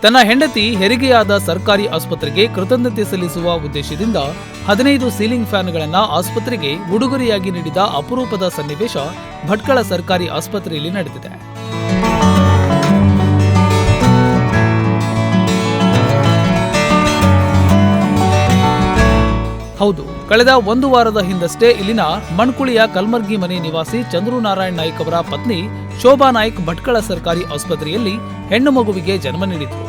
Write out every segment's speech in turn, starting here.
ತನ್ನ ಹೆಂಡತಿ ಹೆರಿಗೆಯಾದ ಸರ್ಕಾರಿ ಆಸ್ಪತ್ರೆಗೆ ಕೃತಜ್ಞತೆ ಸಲ್ಲಿಸುವ ಉದ್ದೇಶದಿಂದ 15 ಸೀಲಿಂಗ್ ಫ್ಯಾನ್ಗಳನ್ನು ಆಸ್ಪತ್ರೆಗೆ ಉಡುಗೊರೆಯಾಗಿ ನೀಡಿದ ಅಪರೂಪದ ಸನ್ನಿವೇಶ ಭಟ್ಕಳ ಸರ್ಕಾರಿ ಆಸ್ಪತ್ರೆಯಲ್ಲಿ ನಡೆದಿದೆ. ಹೌದು, ಕಳೆದ ಒಂದು ವಾರದ ಹಿಂದಷ್ಟೇ ಇಲ್ಲಿನ ಮಣ್ಕುಳಿಯ ಕಲ್ಮರ್ಗಿ ಮನೆ ನಿವಾಸಿ ಚಂದ್ರು ನಾರಾಯಣ್ ನಾಯ್ಕ್ ಅವರ ಪತ್ನಿ ಶೋಭಾ ನಾಯ್ಕ್ ಭಟ್ಕಳ ಸರ್ಕಾರಿ ಆಸ್ಪತ್ರೆಯಲ್ಲಿ ಹೆಣ್ಣು ಮಗುವಿಗೆ ಜನ್ಮ ನೀಡಿದ್ರು.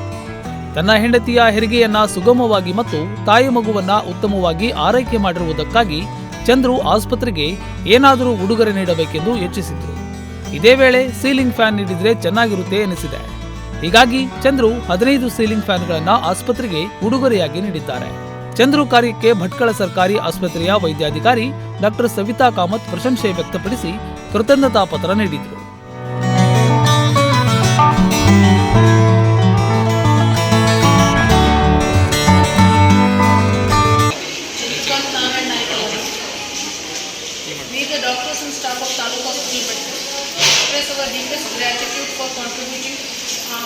ತನ್ನ ಹೆಂಡತಿಯ ಹೆರಿಗೆಯನ್ನ ಸುಗಮವಾಗಿ ಮತ್ತು ತಾಯಿ ಮಗುವನ್ನ ಉತ್ತಮವಾಗಿ ಆರೈಕೆ ಮಾಡಿರುವುದಕ್ಕಾಗಿ ಚಂದ್ರು ಆಸ್ಪತ್ರೆಗೆ ಏನಾದರೂ ಉಡುಗೊರೆ ನೀಡಬೇಕೆಂದು ಯೋಚಿಸಿದ್ರು. ಇದೇ ವೇಳೆ ಸೀಲಿಂಗ್ ಫ್ಯಾನ್ ನೀಡಿದ್ರೆ ಚೆನ್ನಾಗಿರುತ್ತೆ ಎನಿಸಿದೆ. ಹೀಗಾಗಿ ಚಂದ್ರು 15 ಸೀಲಿಂಗ್ ಫ್ಯಾನ್ಗಳನ್ನ ಆಸ್ಪತ್ರೆಗೆ ಉಡುಗೊರೆಯಾಗಿ ನೀಡಿದ್ದಾರೆ. ಚಂದ್ರು ಕಾರ್ಯಕ್ಕೆ ಭಟ್ಕಳ ಸರ್ಕಾರಿ ಆಸ್ಪತ್ರೆಯ ವೈದ್ಯಾಧಿಕಾರಿ ಡಾಕ್ಟರ್ ಸವಿತಾ ಕಾಮತ್ ಪ್ರಶಂಸೆ ವ್ಯಕ್ತಪಡಿಸಿ ಕೃತಜ್ಞತಾ ಪತ್ರ ನೀಡಿದರು. We, the doctors and staff of Taluk Hospital Bhattal, express our deepest gratitude for contributing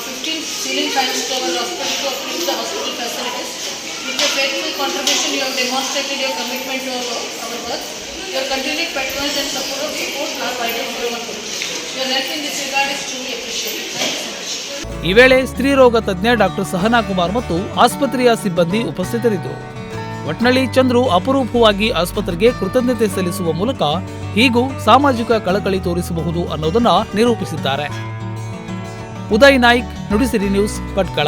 15 ceiling fans to our hospital to uplift the hospital facilities. With your faithful contribution, you have demonstrated your commitment to our work. Your continued patronage and support are vital for our work. Your help in this regard is truly appreciated. Thank you so much. ಈ ವೇಳೆ ಸ್ತ್ರೀರೋಗ ತಜ್ಞ doctor Sahana Kumar ಮತ್ತು ಆಸ್ಪತ್ರೆಯ ಸಿಬ್ಬಂದಿ ಉಪಸ್ಥಿತರಿದ್ದರು. ಒಟ್ನಲ್ಲಿ ಚಂದ್ರು ಅಪರೂಪವಾಗಿ ಆಸ್ಪತ್ರೆಗೆ ಕೃತಜ್ಞತೆ ಸಲ್ಲಿಸುವ ಮೂಲಕ ಹೀಗೂ ಸಾಮಾಜಿಕ ಕಳಕಳಿ ತೋರಿಸಬಹುದು ಅನ್ನೋದನ್ನ ನಿರೂಪಿಸಿದ್ದಾರೆ. ಉದಯ್ ನಾಯ್ಕ್, ನುಡಿಸಿರಿ ನ್ಯೂಸ್, ಭಟ್ಕಳ.